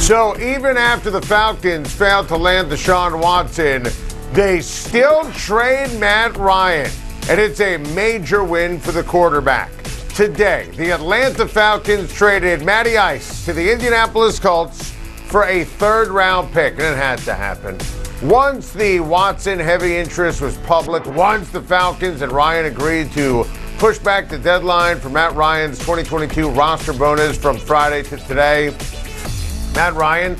So even after the Falcons failed to land Deshaun Watson, they still trade Matt Ryan, and it's a major win for the quarterback. Today, the Atlanta Falcons traded Matty Ice to the Indianapolis Colts for a third-round pick, and it had to happen. Once the Watson heavy interest was public, once the Falcons and Ryan agreed to push back the deadline for Matt Ryan's 2022 roster bonus from Friday to today, Matt Ryan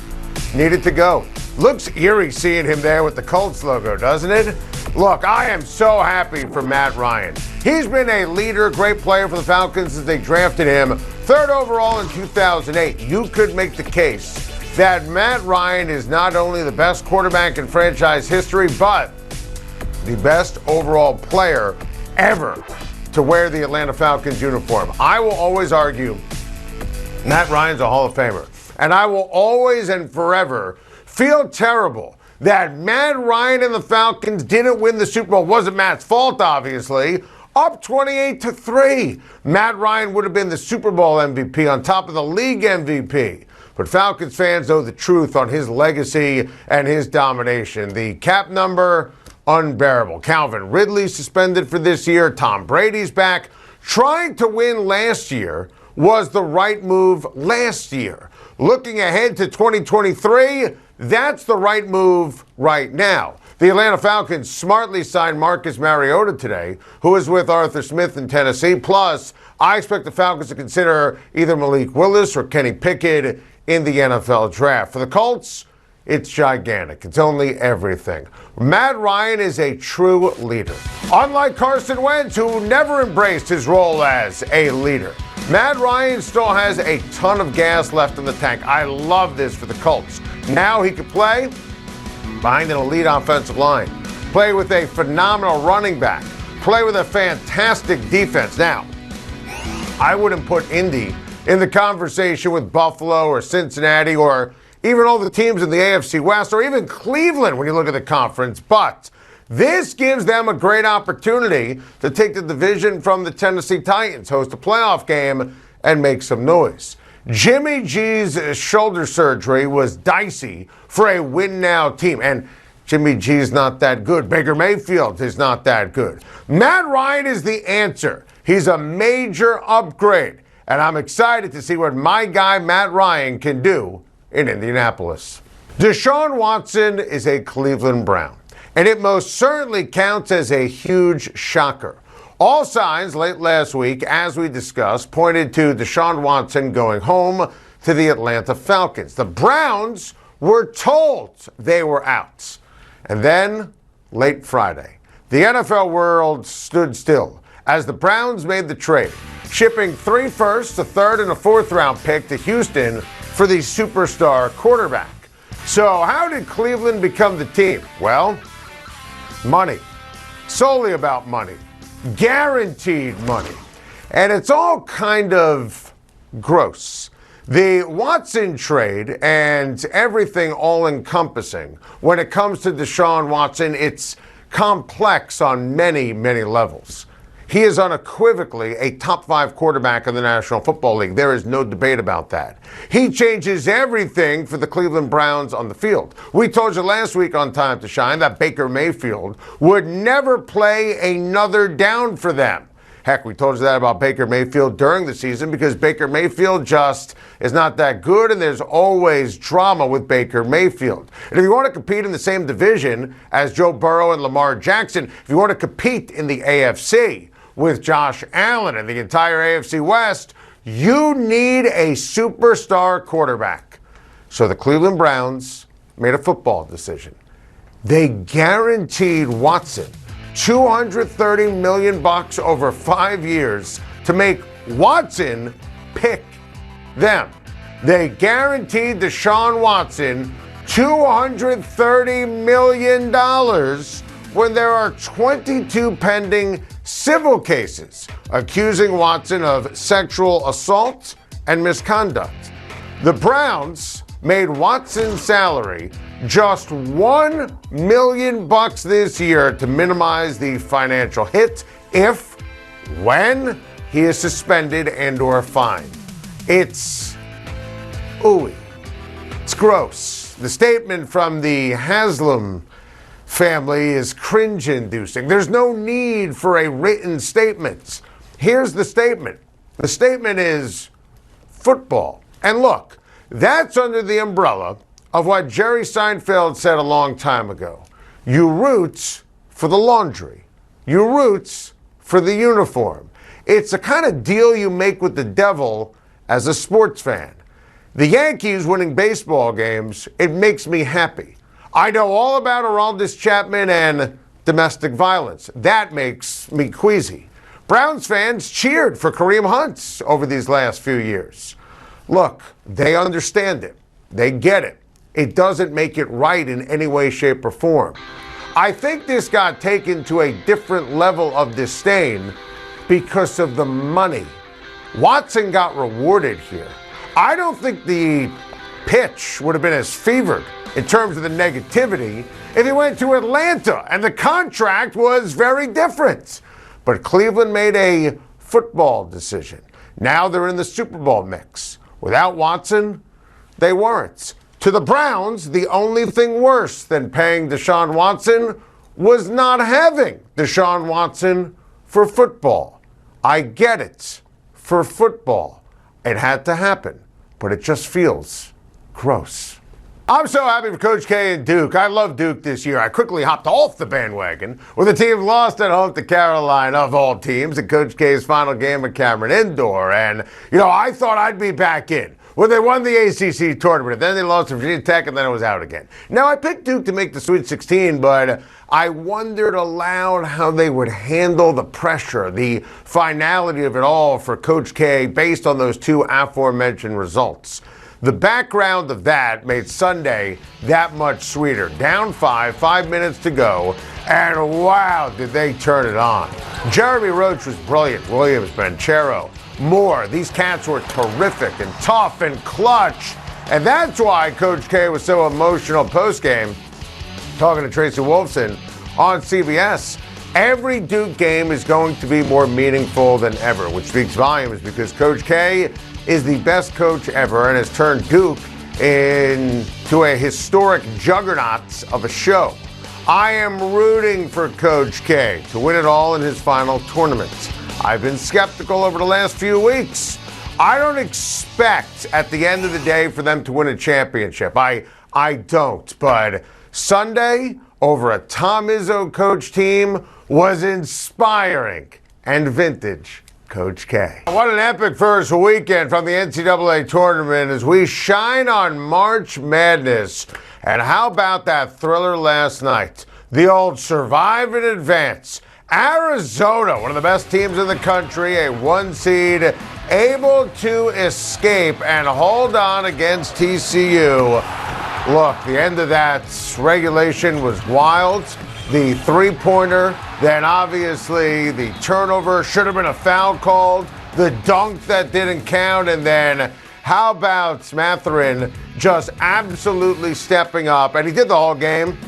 needed to go. Looks eerie seeing him there with the Colts logo, doesn't it? Look, I am so happy for Matt Ryan. He's been a leader, great player for the Falcons since they drafted him third overall in 2008. You could make the case that Matt Ryan is not only the best quarterback in franchise history, but the best overall player ever to wear the Atlanta Falcons uniform. I will always argue Matt Ryan's a Hall of Famer. And I will always and forever feel terrible that Matt Ryan and the Falcons didn't win the Super Bowl. It wasn't Matt's fault, obviously. Up 28-3. Matt Ryan would have been the Super Bowl MVP on top of the league MVP. But Falcons fans know the truth on his legacy and his domination. The cap number, unbearable. Calvin Ridley suspended for this year. Tom Brady's back. Trying to win last year was the right move last year. Looking ahead to 2023, that's the right move right now. The Atlanta Falcons smartly signed Marcus Mariota today, who is with Arthur Smith in Tennessee. Plus, I expect the Falcons to consider either Malik Willis or Kenny Pickett in the NFL draft. For the Colts, it's gigantic. It's only everything. Matt Ryan is a true leader. Unlike Carson Wentz, who never embraced his role as a leader, Matt Ryan still has a ton of gas left in the tank. I love this for the Colts. Now he could play behind an elite offensive line, play with a phenomenal running back, play with a fantastic defense. Now, I wouldn't put Indy in the conversation with Buffalo or Cincinnati or even all the teams in the AFC West or even Cleveland when you look at the conference, but this gives them a great opportunity to take the division from the Tennessee Titans, host a playoff game, and make some noise. Jimmy G's shoulder surgery was dicey for a win-now team, and Jimmy G's not that good. Baker Mayfield is not that good. Matt Ryan is the answer. He's a major upgrade, and I'm excited to see what my guy Matt Ryan can do in Indianapolis. Deshaun Watson is a Cleveland Brown, and it most certainly counts as a huge shocker. All signs late last week, as we discussed, pointed to Deshaun Watson going home to the Atlanta Falcons. The Browns were told they were out. And then, late Friday, the NFL world stood still as the Browns made the trade, shipping 3 firsts, a third, and a fourth-round pick to Houston for the superstar quarterback. So how did Cleveland become the team? Well, money. Solely about money. Guaranteed money. And it's all kind of gross. The Watson trade and everything all-encompassing. When it comes to Deshaun Watson, it's complex on many, many levels. He is unequivocally a top 5 quarterback in the National Football League. There is no debate about that. He changes everything for the Cleveland Browns on the field. We told you last week on Time to Shine that Baker Mayfield would never play another down for them. Heck, we told you that about Baker Mayfield during the season because Baker Mayfield just is not that good, and there's always drama with Baker Mayfield. And if you want to compete in the same division as Joe Burrow and Lamar Jackson, if you want to compete in the AFC with Josh Allen and the entire AFC West, you need a superstar quarterback. So the Cleveland Browns made a football decision. They guaranteed Watson $230 million over 5 years to make Watson pick them. They guaranteed Deshaun Watson $230 million when there are 22 pending civil cases accusing Watson of sexual assault and misconduct. The Browns made Watson's salary just $1 million this year to minimize the financial hit when he is suspended and or fined. It's ooey. It's It's gross. The statement from the Haslam family is cringe-inducing. There's no need for a written statement. Here's the statement. The statement is football. And look, that's under the umbrella of what Jerry Seinfeld said a long time ago. You root for the laundry. You root for the uniform. It's a kind of deal you make with the devil as a sports fan. The Yankees winning baseball games, it makes me happy. I know all about Aroldis Chapman and domestic violence. That makes me queasy. Browns fans cheered for Kareem Hunt over these last few years. Look, they understand it. They get it. It doesn't make it right in any way, shape, or form. I think this got taken to a different level of disdain because of the money. Watson got rewarded here. I don't think the pitch would have been as fevered in terms of the negativity if he went to Atlanta and the contract was very different. But Cleveland made a football decision. Now they're in the Super Bowl mix. Without Watson, they weren't. To the Browns, the only thing worse than paying Deshaun Watson was not having Deshaun Watson for football. I get it. For football, it had to happen, but it just feels gross. I'm so happy for Coach K and Duke. I love Duke this year. I quickly hopped off the bandwagon when the team lost at home to Carolina, of all teams, in Coach K's final game at Cameron Indoor. And, I thought I'd be back in when they won the ACC tournament. Then they lost to Virginia Tech, and then it was out again. Now, I picked Duke to make the Sweet 16, but I wondered aloud how they would handle the pressure, the finality of it all for Coach K based on those two aforementioned results. The background of that made Sunday that much sweeter. Down 5 minutes to go, and wow, did they turn it on. Jeremy Roach was brilliant. Williams, Banchero, Moore. These cats were terrific and tough and clutch. And that's why Coach K was so emotional postgame, talking to Tracy Wolfson on CBS. Every Duke game is going to be more meaningful than ever, which speaks volumes because Coach K is the best coach ever and has turned Duke into a historic juggernaut of a show. I am rooting for Coach K to win it all in his final tournament. I've been skeptical over the last few weeks. I don't expect at the end of the day for them to win a championship. I don't. But Sunday, over a Tom Izzo coach team, was inspiring and vintage Coach K. What an epic first weekend from the NCAA tournament as we shine on March Madness. And how about that thriller last night? The old survive and advance. Arizona, one of the best teams in the country, a 1 seed, able to escape and hold on against TCU. Look, the end of that regulation was wild. The three-pointer, then obviously the turnover, should have been a foul called, the dunk that didn't count, and then how about Mathurin just absolutely stepping up, and he did the whole game.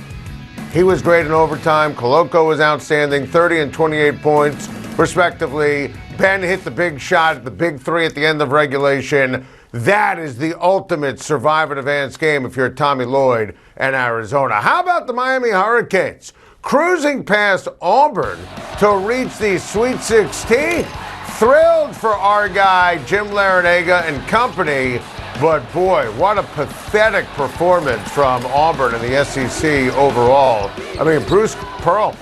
He was great in overtime. Koloko was outstanding, 30 and 28 points, respectively. Ben hit the big shot, the big three at the end of regulation. That is the ultimate survive and advance game if you're Tommy Lloyd and Arizona. How about the Miami Hurricanes? Cruising past Auburn to reach the Sweet 16. Thrilled for our guy, Jim Larinaga and company. But boy, what a pathetic performance from Auburn in the SEC overall. I mean, Bruce Pearl,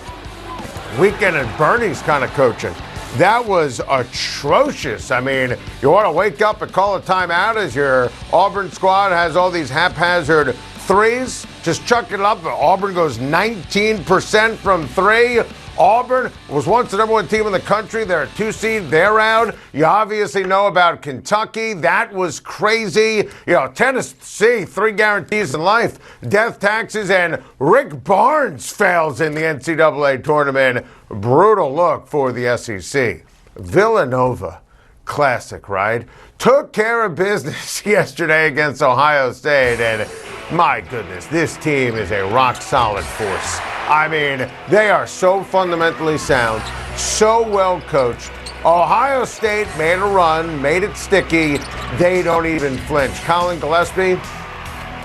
Weekend and Bernie's kind of coaching. That was atrocious. I mean, you want to wake up and call a timeout as your Auburn squad has all these haphazard threes? Just chuck it up. Auburn goes 19% from three. Auburn was once the number one team in the country. They're a 2 seed. They're out. You obviously know about Kentucky. That was crazy. Tennessee, 3 guarantees in life. Death taxes, and Rick Barnes fails in the NCAA tournament. Brutal look for the SEC. Villanova, classic, right? Took care of business yesterday against Ohio State, and my goodness, this team is a rock-solid force. I mean, they are so fundamentally sound, so well coached. Ohio State made a run, made it sticky. They don't even flinch. Colin Gillespie,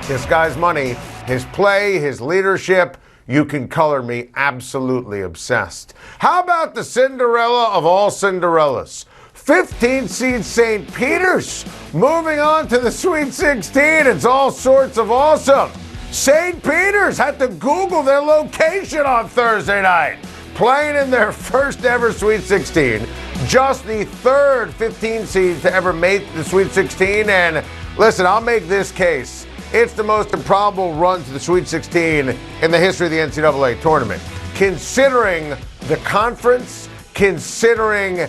This guy's money, his play, his leadership, you can color me absolutely obsessed. How about the Cinderella of all Cinderellas? 15 seed St. Peter's moving on to the Sweet 16. It's all sorts of awesome. St. Peter's had to Google their location on Thursday night, playing in their first ever Sweet 16. Just the third 15 seed to ever make the Sweet 16. And listen, I'll make this case. It's the most improbable run to the Sweet 16 in the history of the NCAA tournament. Considering the conference, considering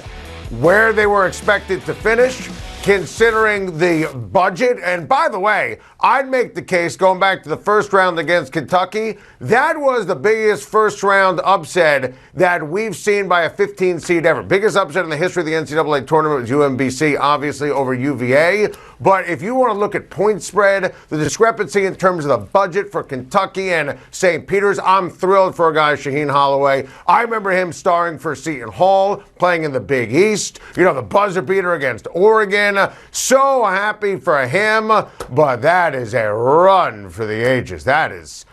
where they were expected to finish, considering the budget. And by the way, I'd make the case, going back to the first round against Kentucky, that was the biggest first round upset that we've seen by a 15 seed ever. Biggest upset in the history of the NCAA tournament was UMBC, obviously, over UVA. But if you want to look at point spread, the discrepancy in terms of the budget for Kentucky and St. Peter's, I'm thrilled for a guy, Schein Holloway. I remember him starring for Seton Hall, playing in the Big East, the buzzer beater against Oregon. So happy for him, but that is a run for the ages. That is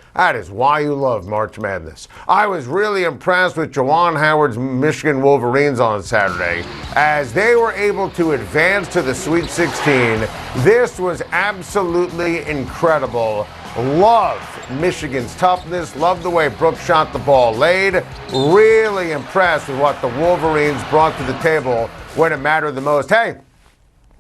why you love March Madness. I was really impressed with Juwan Howard's Michigan Wolverines on Saturday as they were able to advance to the Sweet 16. This was absolutely incredible. Love Michigan's toughness. Love the way Brooks shot the ball late. Really impressed with what the Wolverines brought to the table when it mattered the most. Hey,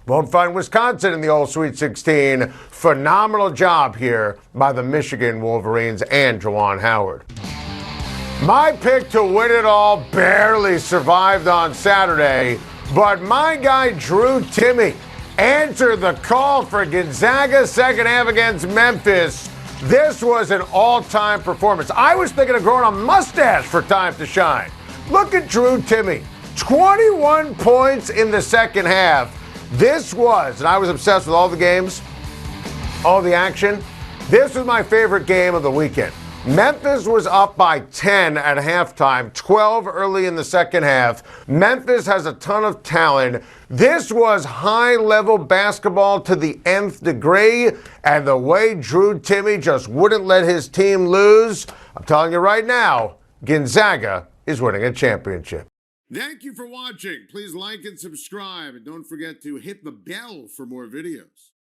won't find Wisconsin in the old Sweet 16. Phenomenal job here by the Michigan Wolverines and Juwan Howard. My pick to win it all barely survived on Saturday, but my guy Drew Timme answered the call for Gonzaga's second half against Memphis. This was an all-time performance. I was thinking of growing a mustache for time to shine. Look at Drew Timme. 21 points in the second half. This was, and I was obsessed with all the games, all the action. This was my favorite game of the weekend. Memphis was up by 10 at halftime, 12 early in the second half. Memphis has a ton of talent. This was high-level basketball to the nth degree, and the way Drew Timme just wouldn't let his team lose, I'm telling you right now, Gonzaga is winning a championship. Thank you for watching. Please like and subscribe, and don't forget to hit the bell for more videos.